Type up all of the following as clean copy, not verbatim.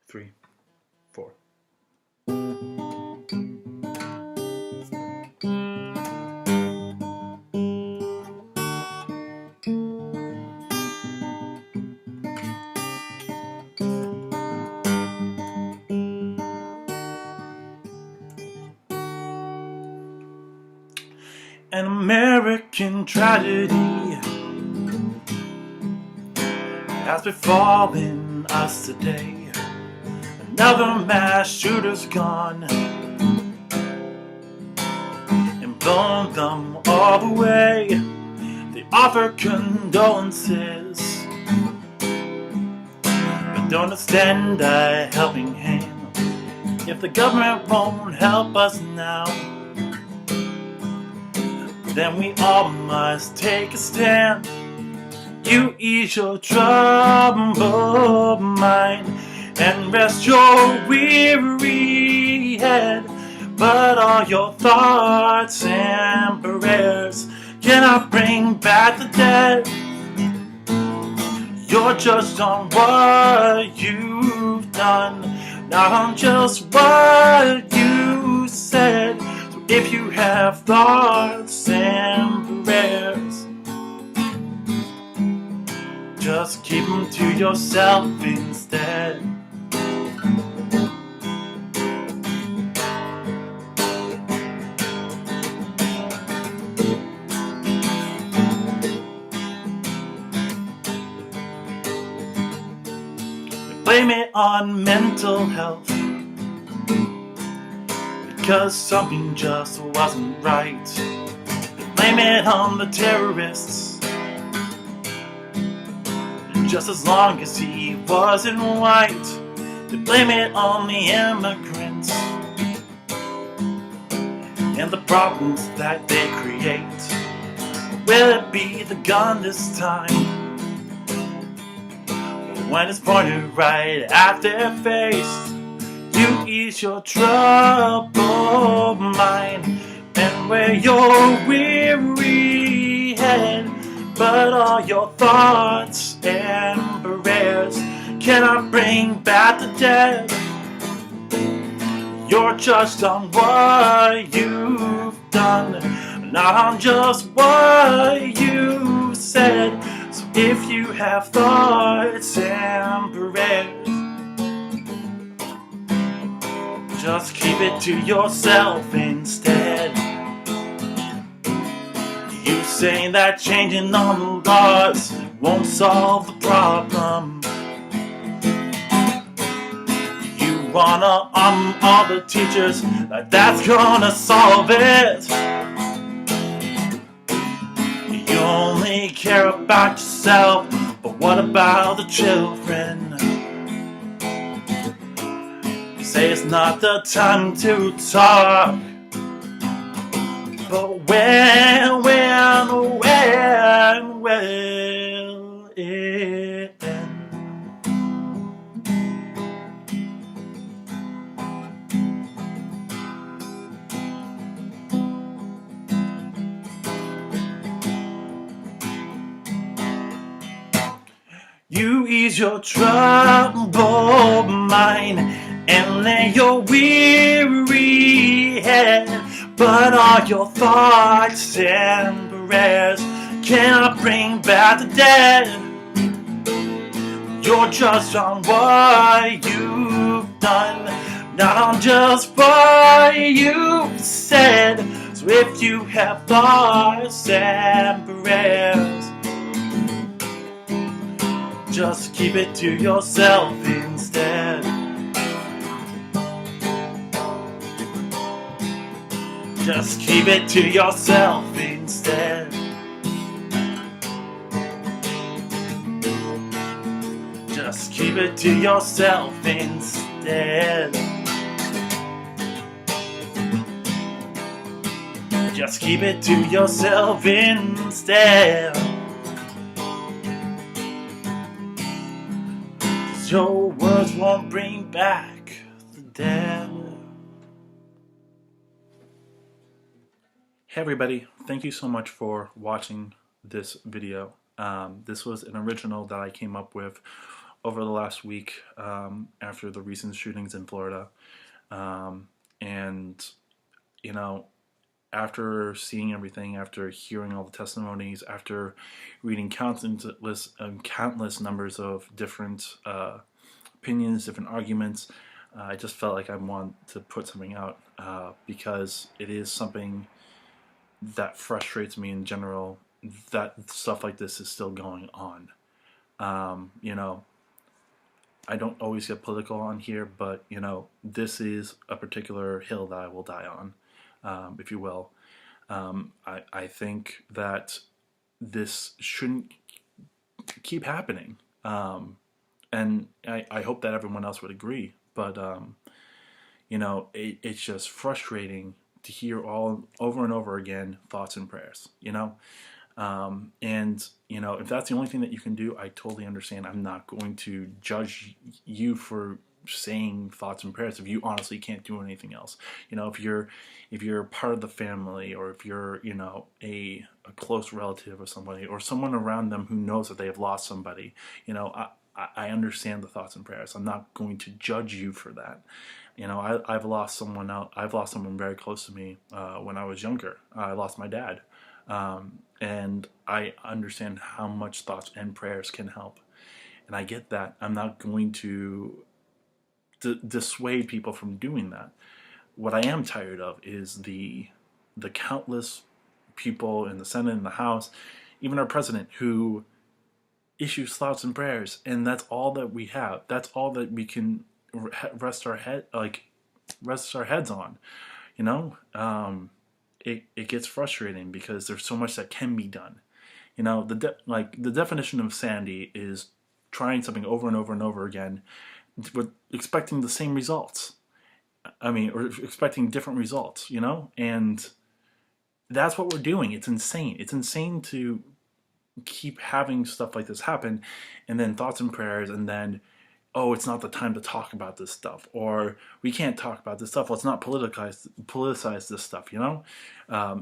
3, 4. An American tragedy has befallen us today. Another mass shooter's gone and blown them all away. They offer condolences, but don't extend a helping hand. If the government won't help us now, then we all must take a stand. You ease your troubled mind and rest your weary head, but all your thoughts and prayers cannot bring back the dead. You're judged on what you've done, not on just what you said. So if you have thoughts and prayers, just keep them to yourself instead. Blame it on mental health, because something just wasn't right. Blame it on the terrorists, just as long as he wasn't white. They blame it on the immigrants and the problems that they create. Will it be the gun this time, when it's pointed right at their face? You ease your troubled mind and wear your weary head, but all your thoughts and prayers cannot bring back the dead. You're judged on what you've done, not on just what you said. So if you have thoughts and prayers, just keep it to yourself instead. You say that changing all the laws won't solve the problem. You wanna all the teachers, that's gonna solve it. You only care about yourself, but what about the children? You say it's not the time to talk, but when will it end? You ease your troubled mind and lay your weary head, but all your thoughts and prayers cannot bring back the dead. You're judged on what you've done, not on just what you said. So if you have thoughts and prayers, just keep it to yourself instead. Just keep it to yourself instead. Just keep it to yourself instead. Just keep it to yourself instead. 'Cause your words won't bring back the dead. Hey everybody, thank you so much for watching this video. This was an original that I came up with over the last week after the recent shootings in Florida. And, you know, after seeing everything, after hearing all the testimonies, after reading countless numbers of different opinions, different arguments, I just felt like I want to put something out because it is something that frustrates me in general, that stuff like this is still going on. You know, I don't always get political on here, but you know, this is a particular hill that I will die on, if you will. I think that this shouldn't keep happening, and I hope that everyone else would agree. But you know, it's just frustrating to hear all over and over again thoughts and prayers. You know, and you know, if that's the only thing that you can do, I totally understand. I'm not going to judge you for saying thoughts and prayers if you honestly can't do anything else. You know, if you're part of the family, or if you're, you know, a close relative of somebody, or someone around them who knows that they have lost somebody, you know, I understand the thoughts and prayers. I'm not going to judge you for that. You know, I've lost someone out. I've lost someone very close to me when I was younger. I lost my dad. And I understand how much thoughts and prayers can help. And I get that. I'm not going to dissuade people from doing that. What I am tired of is the countless people in the Senate and the House, even our president, who issues thoughts and prayers, and that's all that we have. That's all that we can rest our heads on. You know, it gets frustrating because there's so much that can be done. You know, the definition of sanity is trying something over and over and over again, with expecting the same results. I mean, or expecting different results. You know, and that's what we're doing. It's insane. It's insane to keep having stuff like this happen, and then thoughts and prayers, and then, oh, it's not the time to talk about this stuff, or we can't talk about this stuff. Let's not politicize this stuff. You know,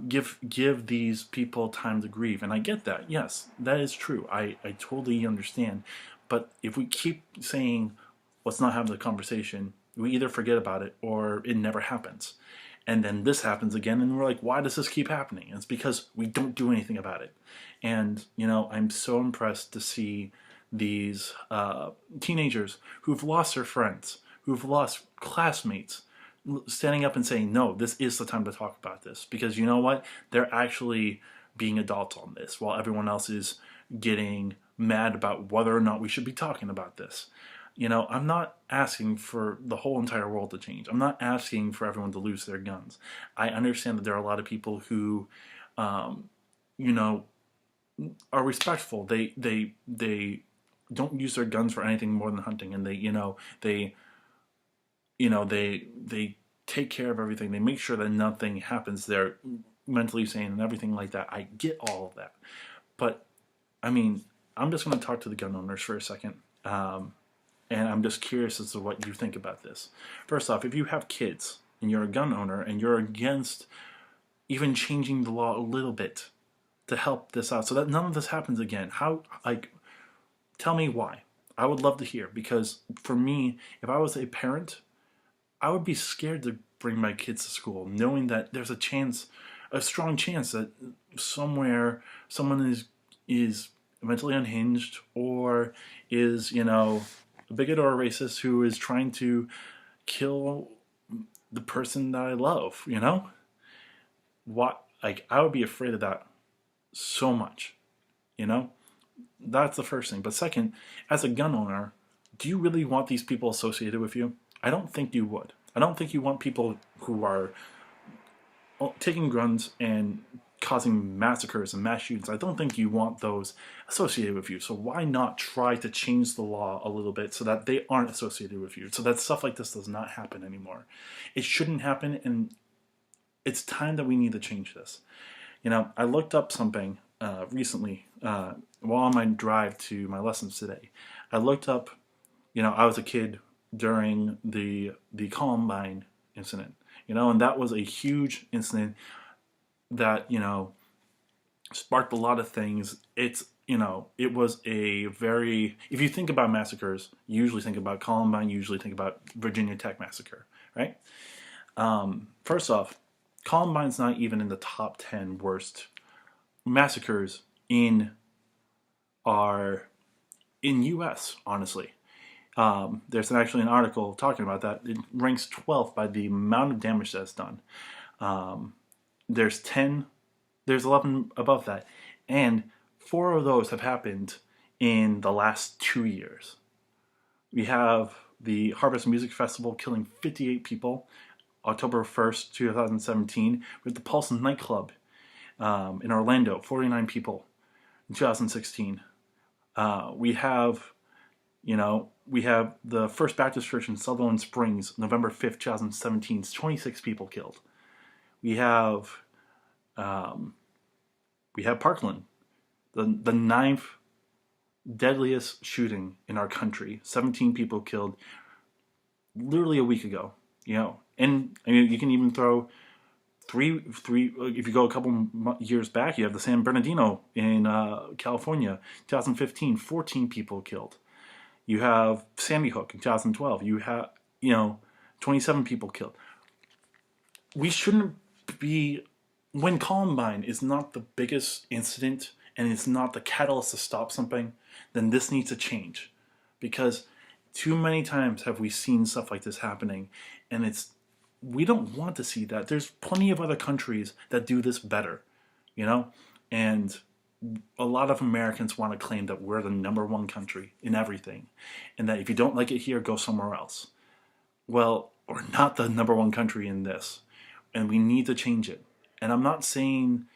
give these people time to grieve, and I get that. Yes, that is true. I totally understand. But if we keep saying let's not have the conversation, we either forget about it or it never happens. And then this happens again, and we're like, why does this keep happening? And it's because we don't do anything about it. And, you know, I'm so impressed to see these teenagers who've lost their friends, who've lost classmates, standing up and saying, no, this is the time to talk about this. Because you know what? They're actually being adults on this, while everyone else is getting mad about whether or not we should be talking about this. You know, I'm not asking for the whole entire world to change. I'm not asking for everyone to lose their guns. I understand that there are a lot of people who, you know, are respectful. They don't use their guns for anything more than hunting, and they take care of everything. They make sure that nothing happens. They're mentally sane and everything like that. I get all of that, but I mean, I'm just going to talk to the gun owners for a second. And I'm just curious as to what you think about this. First off, if you have kids and you're a gun owner and you're against even changing the law a little bit to help this out so that none of this happens again, tell me why. I would love to hear, because for me, if I was a parent, I would be scared to bring my kids to school, knowing that there's a strong chance that somewhere someone is mentally unhinged, or is, you know, a bigot or a racist who is trying to kill the person that I love, you know? I would be afraid of that so much, you know? That's the first thing. But second, as a gun owner, do you really want these people associated with you? I don't think you would. I don't think you want people who are taking guns and causing massacres and mass shootings. I don't think you want those associated with you. So why not try to change the law a little bit so that they aren't associated with you, so that stuff like this does not happen anymore? It shouldn't happen, and it's time that we need to change this. You know, I looked up something recently while on my drive to my lessons today. I looked up, you know, I was a kid during the Columbine incident, you know, and that was a huge incident that, you know, sparked a lot of things. It's it was a very, if you think about massacres, you usually think about Columbine, you usually think about Virginia Tech massacre, right? First off, Columbine's not even in the top 10 worst massacres in our in US, honestly. There's actually an article talking about that. It ranks 12th by the amount of damage that's done. There's 10, there's 11 above that. And 4 of those have happened in the last 2 years. We have the Harvest Music Festival killing 58 people, October 1st, 2017, with the Pulse nightclub in Orlando, 49 people in 2016. We have, we have the First Baptist Church in Sutherland Springs, November 5th, 2017, 26 people killed. We have Parkland, the ninth deadliest shooting in our country, 17 people killed, literally a week ago. And I mean, you can even throw three. If you go a couple years back, you have the San Bernardino in California, 2015, 14 people killed. You have Sandy Hook in 2012. You have 27 people killed. We shouldn't be, when Columbine is not the biggest incident and it's not the catalyst to stop something, then this needs to change, because too many times have we seen stuff like this happening, and we don't want to see that. There's plenty of other countries that do this better, and a lot of Americans want to claim that we're the number one country in everything, and that if you don't like it here, go somewhere else. Well, we're not the number one country in this, and we need to change it. And I'm not saying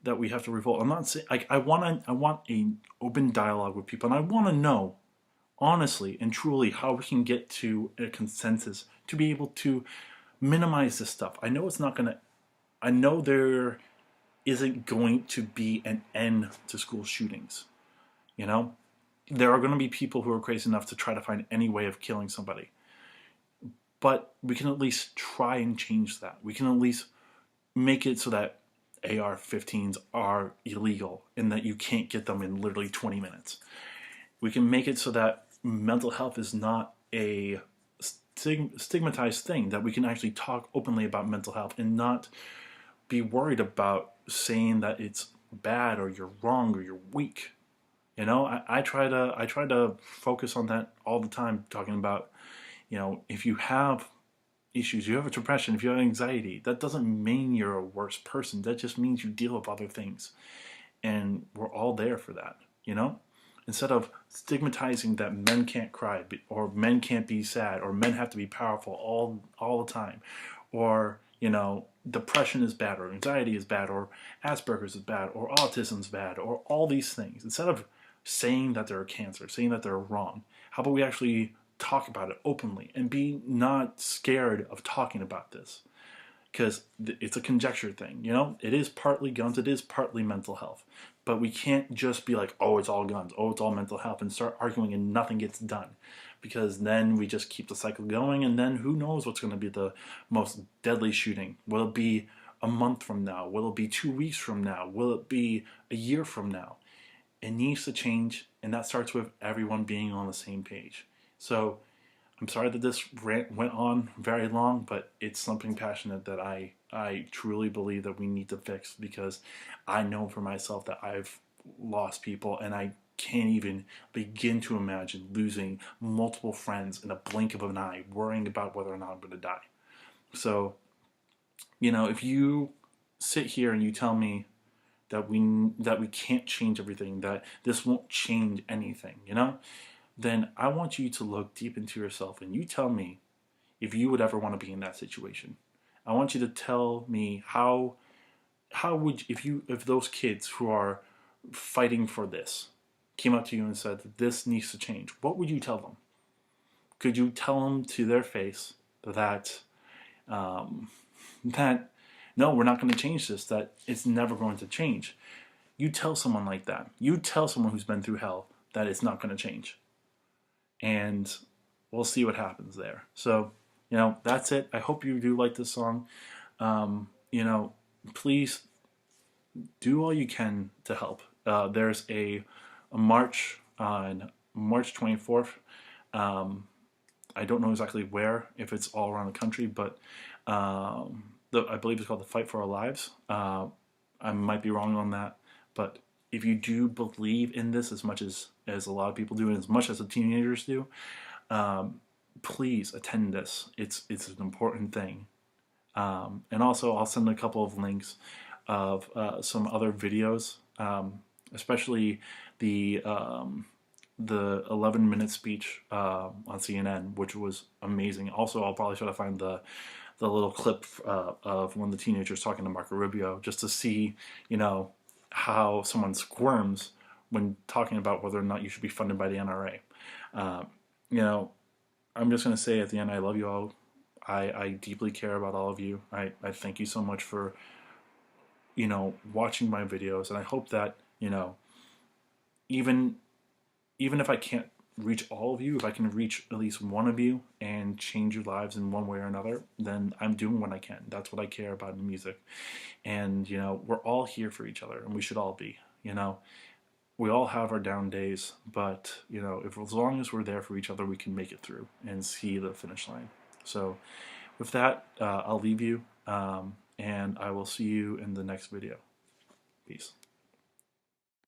that we have to revolt. I'm not saying, I want an open dialogue with people, and I want to know honestly and truly how we can get to a consensus to be able to minimize this stuff. I know there isn't going to be an end to school shootings. There are going to be people who are crazy enough to try to find any way of killing somebody. But we can at least try and change that. We can at least make it so that AR-15s are illegal and that you can't get them in literally 20 minutes. We can make it so that mental health is not a stigmatized thing, that we can actually talk openly about mental health and not be worried about saying that it's bad or you're wrong or you're weak. I try to focus on that all the time, talking about, if you have issues, you have a depression, if you have anxiety, that doesn't mean you're a worse person. That just means you deal with other things, and we're all there for that. Instead of stigmatizing that men can't cry, or men can't be sad, or men have to be powerful all the time, or depression is bad, or anxiety is bad, or Asperger's is bad, or autism is bad, or all these things. Instead of saying that they're a cancer, saying that they're wrong, how about we actually talk about it openly and be not scared of talking about this? Because it's a conjecture thing, it is partly guns, it is partly mental health, but we can't just be like, oh, it's all guns, oh, it's all mental health, and start arguing and nothing gets done, because then we just keep the cycle going, and then who knows what's going to be the most deadly shooting. Will it be a month from now? Will it be 2 weeks from now? Will it be a year from now? It needs to change, and that starts with everyone being on the same page. So I'm sorry that this rant went on very long, but it's something passionate that I truly believe that we need to fix, because I know for myself that I've lost people, and I can't even begin to imagine losing multiple friends in a blink of an eye, worrying about whether or not I'm going to die. So, if you sit here and you tell me that we can't change everything, that this won't change anything, then I want you to look deep into yourself and you tell me if you would ever want to be in that situation. I want you to tell me how would, if those kids who are fighting for this came up to you and said that this needs to change, what would you tell them? Could you tell them to their face that that no, we're not going to change this, that it's never going to change? You tell someone like that. You tell someone who's been through hell that it's not going to change. And we'll see what happens there. So, that's it. I hope you do like this song. Please do all you can to help. There's a a march on March 24th. I don't know exactly where, if it's all around the country, but I believe it's called the Fight for Our Lives. I might be wrong on that, but if you do believe in this as much as a lot of people do, and as much as the teenagers do, please attend this. It's an important thing. And also, I'll send a couple of links of some other videos, especially the 11-minute speech on CNN, which was amazing. Also, I'll probably try to find the little clip of one of the teenagers talking to Marco Rubio, just to see, you know, how someone squirms when talking about whether or not you should be funded by the NRA. You know, I'm just going to say at the end, I love you all. I deeply care about all of you. I thank you so much for, you know, watching my videos, and I hope that, you know, even if I can't reach all of you, if I can reach at least one of you and change your lives in one way or another, then I'm doing what I can. That's what I care about in music. And, you know, we're all here for each other, and we should all be, you know. We all have our down days, but, you know, as long as we're there for each other, we can make it through and see the finish line. So with that, I'll leave you, and I will see you in the next video. Peace.